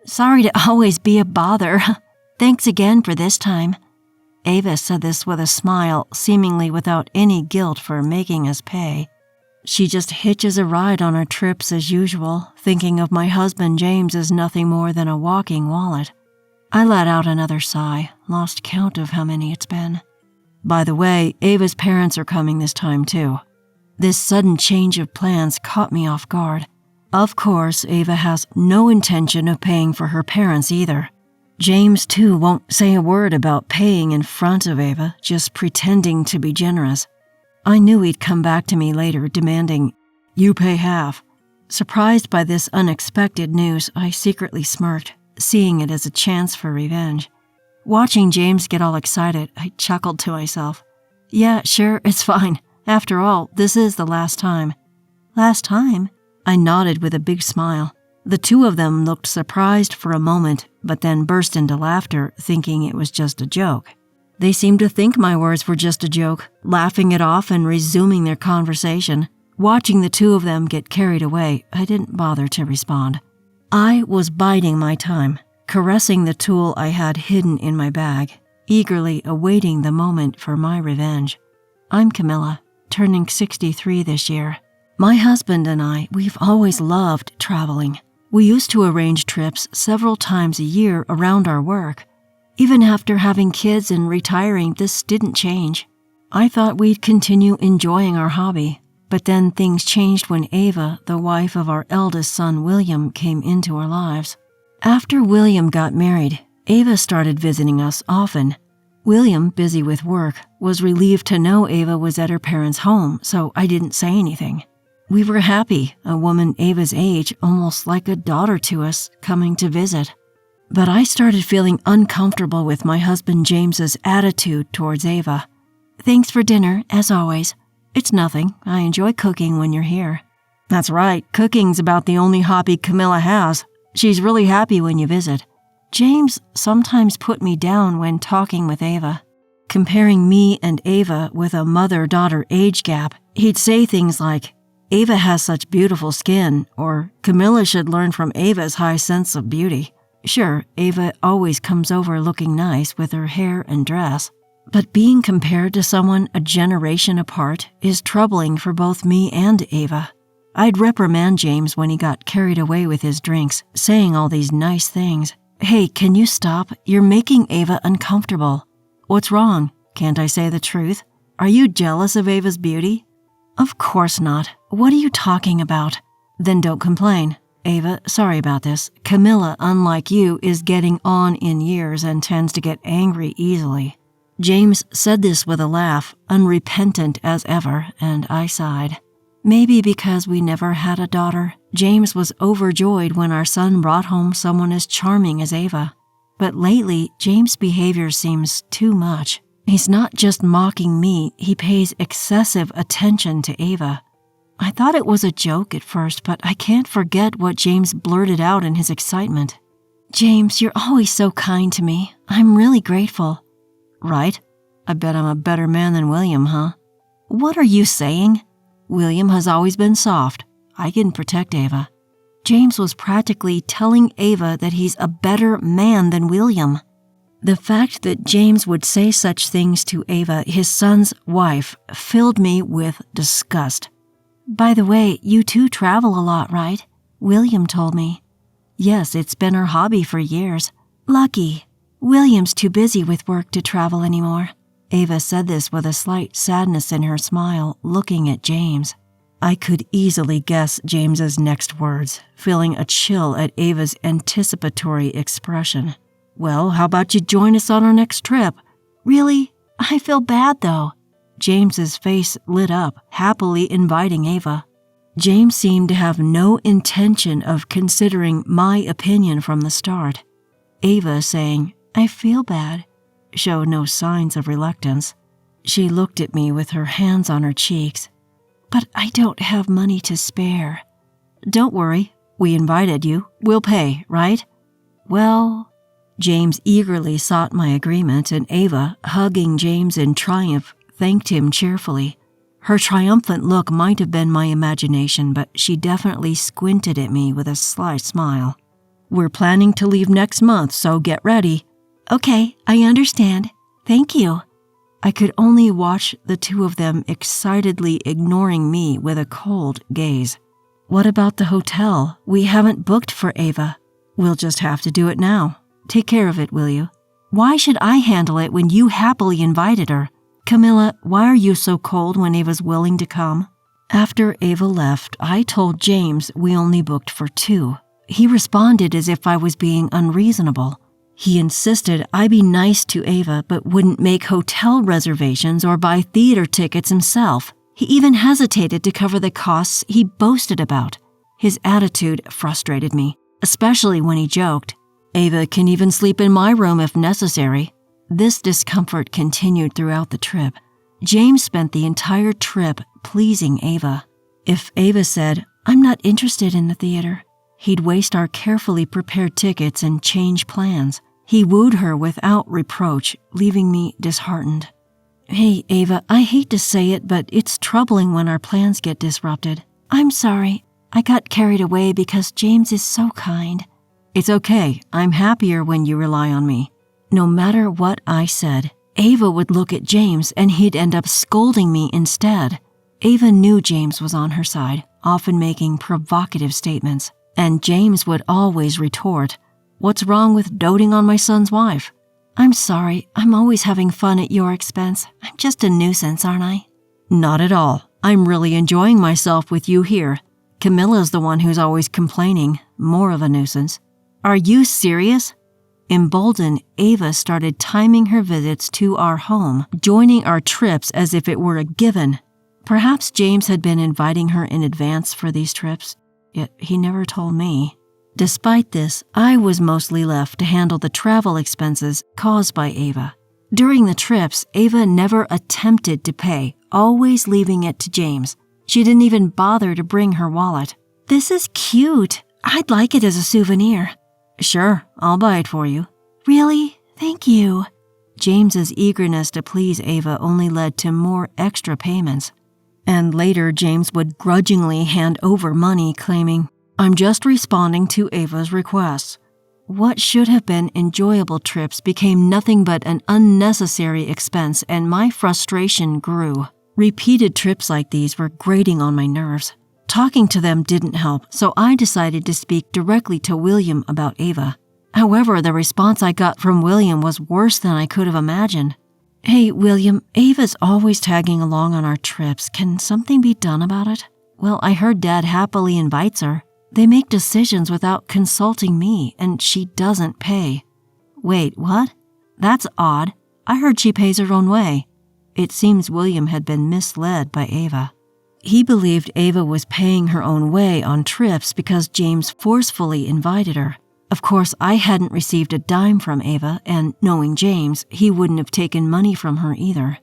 Sorry to always be a bother. Thanks again for this time." Ava said this with a smile, seemingly without any guilt for making us pay. She just hitches a ride on our trips as usual, thinking of my husband James as nothing more than a walking wallet. I let out another sigh, lost count of how many it's been. By the way, Ava's parents are coming this time too. This sudden change of plans caught me off guard. Of course, Ava has no intention of paying for her parents either. James, too, won't say a word about paying in front of Ava, just pretending to be generous. I knew he'd come back to me later, demanding, "You pay half." Surprised by this unexpected news, I secretly smirked, seeing it as a chance for revenge. Watching James get all excited, I chuckled to myself. "Yeah, sure, it's fine. After all, this is the last time." "Last time?" I nodded with a big smile. The two of them looked surprised for a moment, but then burst into laughter, thinking it was just a joke. They seemed to think my words were just a joke, laughing it off and resuming their conversation. Watching the two of them get carried away, I didn't bother to respond. I was biding my time, caressing the tool I had hidden in my bag, eagerly awaiting the moment for my revenge. I'm Camilla, turning 63 this year. My husband and we've always loved traveling. We used to arrange trips several times a year around our work. Even after having kids and retiring, this didn't change. I thought we'd continue enjoying our hobby, but then things changed when Ava, the wife of our eldest son William, came into our lives. After William got married, Ava started visiting us often. William, busy with work, was relieved to know Ava was at her parents' home, so I didn't say anything. We were happy, a woman Ava's age, almost like a daughter to us, coming to visit. But I started feeling uncomfortable with my husband James's attitude towards Ava. "Thanks for dinner, as always." "It's nothing. I enjoy cooking when you're here." "That's right. Cooking's about the only hobby Camilla has. She's really happy when you visit." James sometimes put me down when talking with Ava. Comparing me and Ava with a mother-daughter age gap, he'd say things like, "Ava has such beautiful skin," or "Camilla should learn from Ava's high sense of beauty." Sure, Ava always comes over looking nice with her hair and dress, but being compared to someone a generation apart is troubling for both me and Ava. I'd reprimand James when he got carried away with his drinks, saying all these nice things. "Hey, can you stop? You're making Ava uncomfortable." "What's wrong? Can't I say the truth? Are you jealous of Ava's beauty?" "Of course not. What are you talking about?" "Then don't complain. Ava, sorry about this. Camilla, unlike you, is getting on in years and tends to get angry easily." James said this with a laugh, unrepentant as ever, and I sighed. Maybe because we never had a daughter, James was overjoyed when our son brought home someone as charming as Ava. But lately, James' behavior seems too much. He's not just mocking me, he pays excessive attention to Ava. I thought it was a joke at first, but I can't forget what James blurted out in his excitement. "James, you're always so kind to me. I'm really grateful." "Right? I bet I'm a better man than William, huh?" "What are you saying?" "William has always been soft. I can protect Ava." James was practically telling Ava that he's a better man than William. The fact that James would say such things to Ava, his son's wife, filled me with disgust. "By the way, you two travel a lot, right? William told me." "Yes, it's been our hobby for years." "Lucky. William's too busy with work to travel anymore." Ava said this with a slight sadness in her smile, looking at James. I could easily guess James's next words, feeling a chill at Ava's anticipatory expression. "Well, how about you join us on our next trip?" "Really? I feel bad, though." James's face lit up, happily inviting Ava. James seemed to have no intention of considering my opinion from the start. Ava, saying, "I feel bad," showed no signs of reluctance. She looked at me with her hands on her cheeks. "But I don't have money to spare." "Don't worry. We invited you. We'll pay, right?" "Well..." James eagerly sought my agreement, and Ava, hugging James in triumph, thanked him cheerfully. Her triumphant look might have been my imagination, but she definitely squinted at me with a sly smile. We're planning to leave next month, so get ready." "Okay, I understand. Thank you." I could only watch the two of them excitedly ignoring me with a cold gaze. "What about the hotel? We haven't booked for Ava." "We'll just have to do it now. Take care of it, will you?" "Why should I handle it when you happily invited her?" "Camilla, why are you so cold when Ava's willing to come?" After Ava left, I told James we only booked for 2. He responded as if I was being unreasonable. He insisted I be nice to Ava but wouldn't make hotel reservations or buy theater tickets himself. He even hesitated to cover the costs he boasted about. His attitude frustrated me, especially when he joked, "Ava can even sleep in my room if necessary." This discomfort continued throughout the trip. James spent the entire trip pleasing Ava. If Ava said, "I'm not interested in the theater," he'd waste our carefully prepared tickets and change plans. He wooed her without reproach, leaving me disheartened. "Hey, Ava, I hate to say it, but it's troubling when our plans get disrupted." "I'm sorry. I got carried away because James is so kind." "It's okay. I'm happier when you rely on me." No matter what I said, Ava would look at James and he'd end up scolding me instead. Ava knew James was on her side, often making provocative statements. And James would always retort, "What's wrong with doting on my son's wife?" "I'm sorry. I'm always having fun at your expense. I'm just a nuisance, aren't I?" "Not at all. I'm really enjoying myself with you here. Camilla's the one who's always complaining, more of a nuisance." "Are you serious?" Emboldened, Ava started timing her visits to our home, joining our trips as if it were a given. Perhaps James had been inviting her in advance for these trips. Yet he never told me. Despite this, I was mostly left to handle the travel expenses caused by Ava. During the trips, Ava never attempted to pay, always leaving it to James. She didn't even bother to bring her wallet. "This is cute. I'd like it as a souvenir." "Sure, I'll buy it for you." "Really? Thank you." James's eagerness to please Ava only led to more extra payments. And later, James would grudgingly hand over money, claiming, "I'm just responding to Ava's requests." What should have been enjoyable trips became nothing but an unnecessary expense, and my frustration grew. Repeated trips like these were grating on my nerves. Talking to them didn't help, so I decided to speak directly to William about Ava. However, the response I got from William was worse than I could have imagined. "Hey, William, Ava's always tagging along on our trips. Can something be done about it?" "Well, I heard Dad happily invites her. They make decisions without consulting me, and she doesn't pay." "Wait, what? That's odd. I heard she pays her own way." It seems William had been misled by Ava. He believed Ava was paying her own way on trips because James forcefully invited her. Of course, I hadn't received a dime from Ava, and knowing James, he wouldn't have taken money from her either.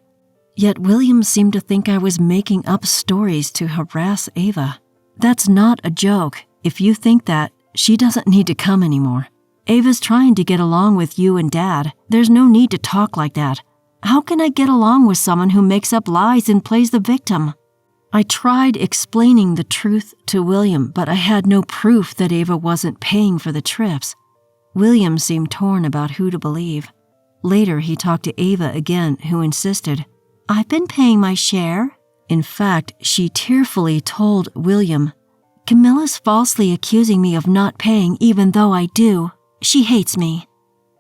Yet William seemed to think I was making up stories to harass Ava. That's not a joke. If you think that, she doesn't need to come anymore. Ava's trying to get along with you and Dad. There's no need to talk like that. How can I get along with someone who makes up lies and plays the victim? I tried explaining the truth to William, but I had no proof that Ava wasn't paying for the trips. William seemed torn about who to believe. Later, he talked to Ava again, who insisted, "I've been paying my share." In fact, she tearfully told William, "Camilla's falsely accusing me of not paying even though I do. She hates me."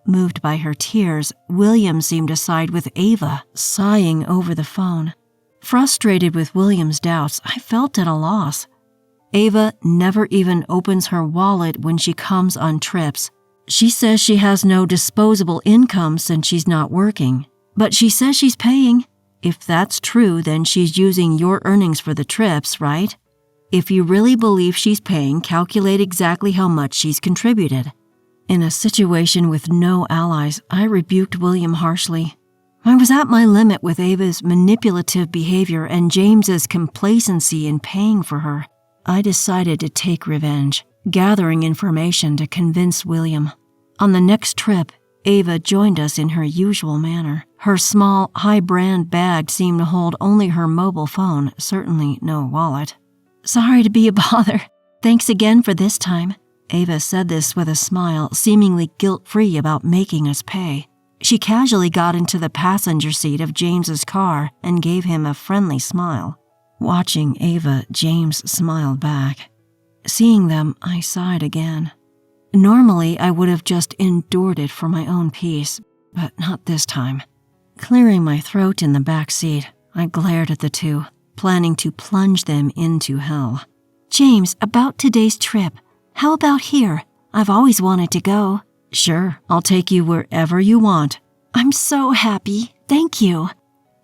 Moved by her tears, William seemed to side with Ava, sighing over the phone. Frustrated with William's doubts, I felt at a loss. Ava never even opens her wallet when she comes on trips. She says she has no disposable income since she's not working, but she says she's paying. If that's true, then she's using your earnings for the trips, right? If you really believe she's paying, calculate exactly how much she's contributed. In a situation with no allies, I rebuked William harshly. I was at my limit with Ava's manipulative behavior and James's complacency in paying for her. I decided to take revenge, gathering information to convince William. On the next trip, Ava joined us in her usual manner. Her small, high-brand bag seemed to hold only her mobile phone, certainly no wallet. "Sorry to be a bother. Thanks again for this time." Ava said this with a smile, seemingly guilt-free about making us pay. She casually got into the passenger seat of James's car and gave him a friendly smile. Watching Ava, James smiled back. Seeing them, I sighed again. Normally, I would have just endured it for my own peace, but not this time. Clearing my throat in the back seat, I glared at the two, planning to plunge them into hell. James, about today's trip, how about here? I've always wanted to go. Sure, I'll take you wherever you want. I'm so happy. Thank you.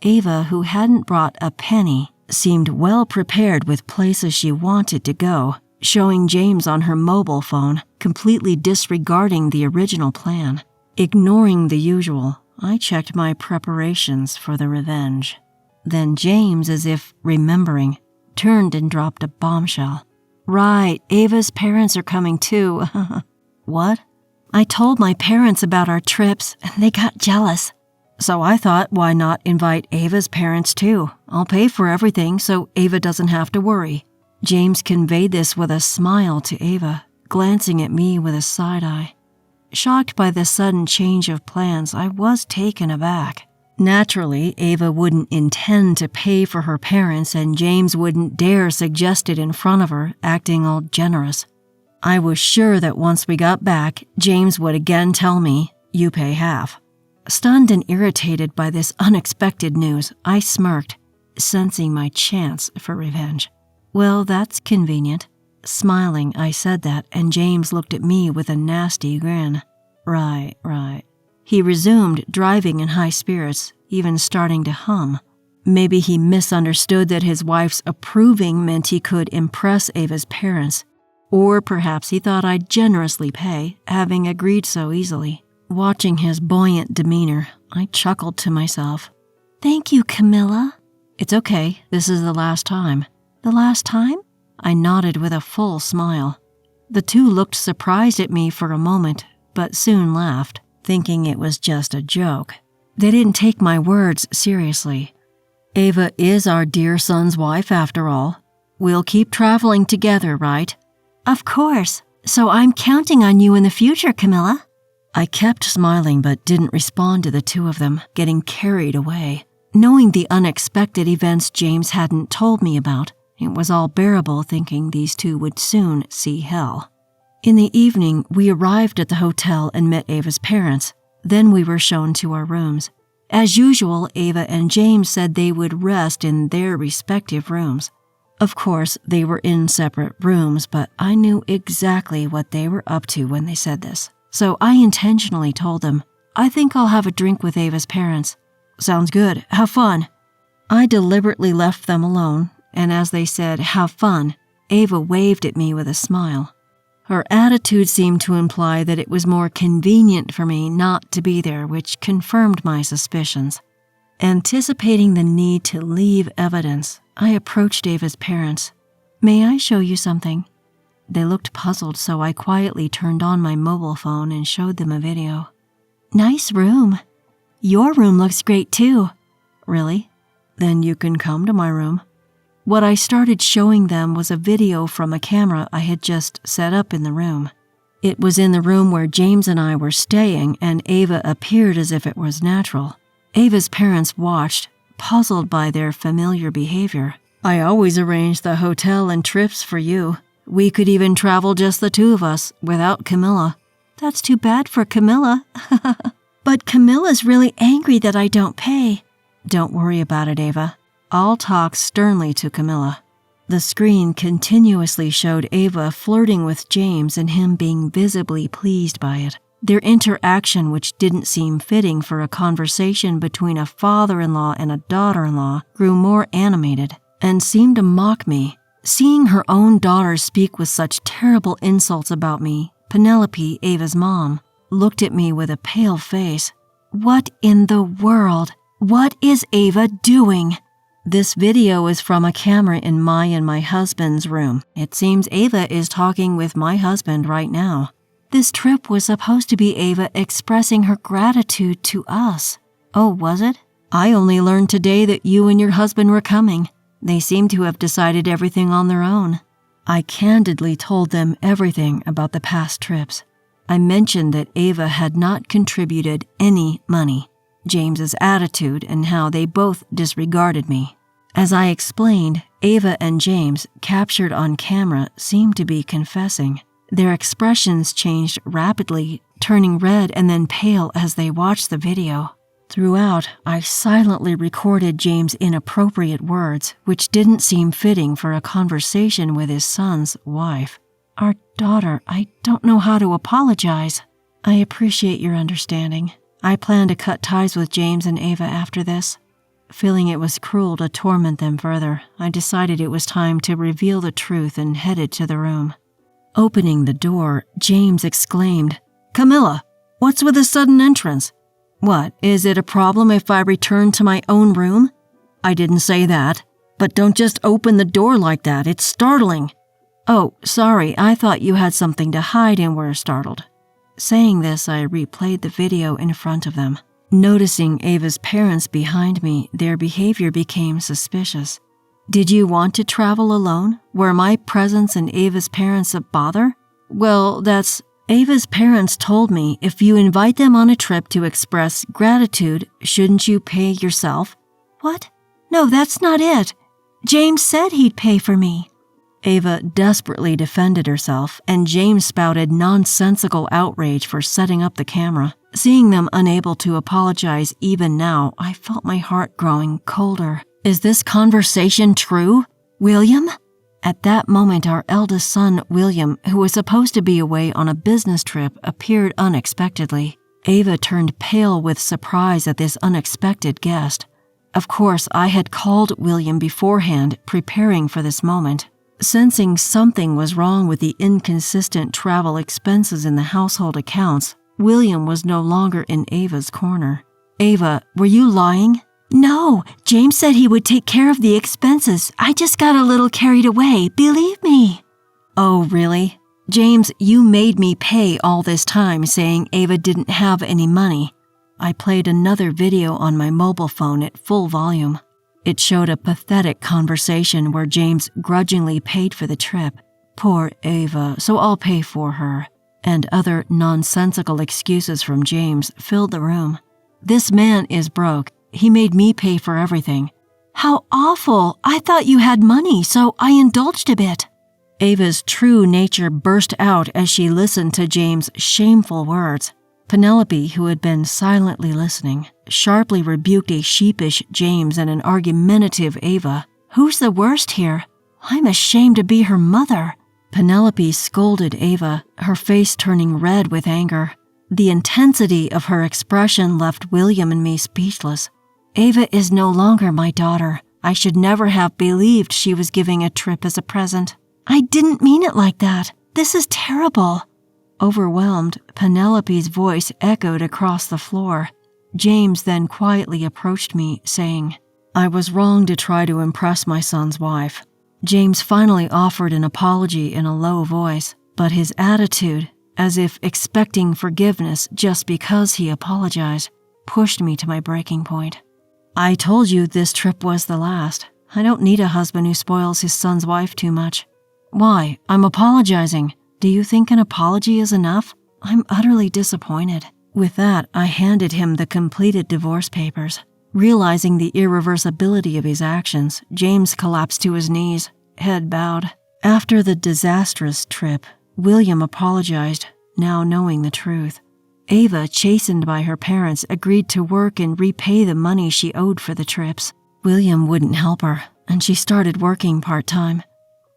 Ava, who hadn't brought a penny, seemed well prepared with places she wanted to go, showing James on her mobile phone, completely disregarding the original plan. Ignoring the usual, I checked my preparations for the revenge. Then James, as if remembering, turned and dropped a bombshell. Right, Ava's parents are coming too. What? I told my parents about our trips, and they got jealous. So I thought, why not invite Ava's parents too? I'll pay for everything so Ava doesn't have to worry. James conveyed this with a smile to Ava, glancing at me with a side eye. Shocked by the sudden change of plans, I was taken aback. Naturally, Ava wouldn't intend to pay for her parents, and James wouldn't dare suggest it in front of her, acting all generous. I was sure that once we got back, James would again tell me, "You pay half." Stunned and irritated by this unexpected news, I smirked, sensing my chance for revenge. Well, that's convenient. Smiling, I said that, and James looked at me with a nasty grin. Right. He resumed, driving in high spirits, even starting to hum. Maybe he misunderstood that his wife's approving meant he could impress Ava's parents. Or perhaps he thought I'd generously pay, having agreed so easily. Watching his buoyant demeanor, I chuckled to myself. Thank you, Camilla. It's okay, this is the last time. The last time? I nodded with a full smile. The two looked surprised at me for a moment, but soon laughed, thinking it was just a joke. They didn't take my words seriously. Ava is our dear son's wife after all. We'll keep traveling together, right? Of course. So I'm counting on you in the future, Camilla. I kept smiling but didn't respond to the two of them, getting carried away. Knowing the unexpected events James hadn't told me about, it was all bearable thinking these two would soon see hell. In the evening, we arrived at the hotel and met Ava's parents. Then we were shown to our rooms. As usual, Ava and James said they would rest in their respective rooms. Of course, they were in separate rooms, but I knew exactly what they were up to when they said this. So I intentionally told them, I think I'll have a drink with Ava's parents. Sounds good. Have fun. I deliberately left them alone, and as they said, have fun, Ava waved at me with a smile. Her attitude seemed to imply that it was more convenient for me not to be there, which confirmed my suspicions. Anticipating the need to leave evidence, I approached Ava's parents. May I show you something? They looked puzzled, so I quietly turned on my mobile phone and showed them a video. Nice room. Your room looks great too. Really? Then you can come to my room. What I started showing them was a video from a camera I had just set up in the room. It was in the room where James and I were staying, and Ava appeared as if it was natural. Ava's parents watched, puzzled by their familiar behavior. I always arrange the hotel and trips for you. We could even travel just the two of us, without Camilla. That's too bad for Camilla. But Camilla's really angry that I don't pay. Don't worry about it, Ava. I'll talk sternly to Camilla. The screen continuously showed Ava flirting with James and him being visibly pleased by it. Their interaction, which didn't seem fitting for a conversation between a father-in-law and a daughter-in-law, grew more animated and seemed to mock me. Seeing her own daughter speak with such terrible insults about me, Penelope, Ava's mom, looked at me with a pale face. What in the world? What is Ava doing? This video is from a camera in my and my husband's room. It seems Ava is talking with my husband right now. This trip was supposed to be Ava expressing her gratitude to us. Oh, was it? I only learned today that you and your husband were coming. They seem to have decided everything on their own. I candidly told them everything about the past trips. I mentioned that Ava had not contributed any money, James's attitude, and how they both disregarded me. As I explained, Ava and James, captured on camera, seemed to be confessing. Their expressions changed rapidly, turning red and then pale as they watched the video. Throughout, I silently recorded James' inappropriate words, which didn't seem fitting for a conversation with his son's wife. Our daughter, I don't know how to apologize. I appreciate your understanding. I plan to cut ties with James and Ava after this. Feeling it was cruel to torment them further, I decided it was time to reveal the truth and headed to the room. Opening the door, James exclaimed, "Camilla, what's with the sudden entrance? What, is it a problem if I return to my own room?" "I didn't say that, but don't just open the door like that, it's startling." "Oh, sorry, I thought you had something to hide and were startled." Saying this, I replayed the video in front of them. Noticing Ava's parents behind me, their behavior became suspicious. "Did you want to travel alone? Were my presence and Ava's parents a bother?" "Well, that's... Ava's parents told me if you invite them on a trip to express gratitude, shouldn't you pay yourself?" "What? No, that's not it. James said he'd pay for me." Ava desperately defended herself, and James spouted nonsensical outrage for setting up the camera. Seeing them unable to apologize even now, I felt my heart growing colder. Is this conversation true? "William?" At that moment, our eldest son, William, who was supposed to be away on a business trip, appeared unexpectedly. Ava turned pale with surprise at this unexpected guest. Of course, I had called William beforehand, preparing for this moment. Sensing something was wrong with the inconsistent travel expenses in the household accounts, William was no longer in Ava's corner. "Ava, were you lying?" "No, James said he would take care of the expenses. I just got a little carried away, believe me." "Oh, really? James, you made me pay all this time saying Ava didn't have any money." I played another video on my mobile phone at full volume. It showed a pathetic conversation where James grudgingly paid for the trip. "Poor Ava, so I'll pay for her." And other nonsensical excuses from James filled the room. "This man is broke. He made me pay for everything." "How awful! I thought you had money, so I indulged a bit." Ava's true nature burst out as she listened to James' shameful words. Penelope, who had been silently listening, sharply rebuked a sheepish James and an argumentative Ava. "Who's the worst here? I'm ashamed to be her mother." Penelope scolded Ava, her face turning red with anger. The intensity of her expression left William and me speechless. "Ava is no longer my daughter. I should never have believed she was giving a trip as a present." "I didn't mean it like that. This is terrible." Overwhelmed, Penelope's voice echoed across the floor. James then quietly approached me, saying, "I was wrong to try to impress my son's wife." James finally offered an apology in a low voice, but his attitude, as if expecting forgiveness just because he apologized, pushed me to my breaking point. "I told you this trip was the last. I don't need a husband who spoils his son's wife too much." "Why? I'm apologizing. Do you think an apology is enough? I'm utterly disappointed." With that, I handed him the completed divorce papers. Realizing the irreversibility of his actions, James collapsed to his knees, head bowed. After the disastrous trip, William apologized, now knowing the truth. Ava, chastened by her parents, agreed to work and repay the money she owed for the trips. William wouldn't help her, and she started working part-time.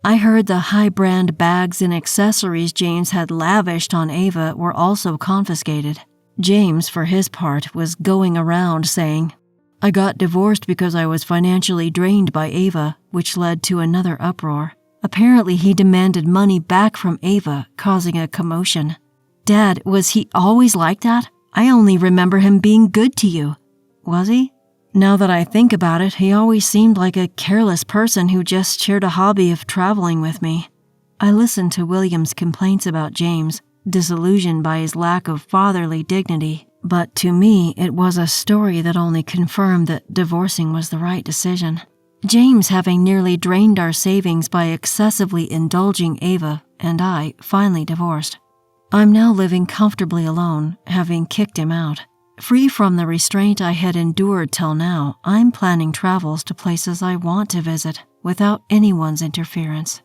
I heard the high-brand bags and accessories James had lavished on Ava were also confiscated. James, for his part, was going around saying, "I got divorced because I was financially drained by Ava," which led to another uproar. Apparently, he demanded money back from Ava, causing a commotion. "Dad, was he always like that? I only remember him being good to you." "Was he? Now that I think about it, he always seemed like a careless person who just shared a hobby of traveling with me." I listened to William's complaints about James, disillusioned by his lack of fatherly dignity, but to me it was a story that only confirmed that divorcing was the right decision. James having nearly drained our savings by excessively indulging Ava, and I finally divorced. I'm now living comfortably alone, having kicked him out. Free from the restraint I had endured till now, I'm planning travels to places I want to visit without anyone's interference.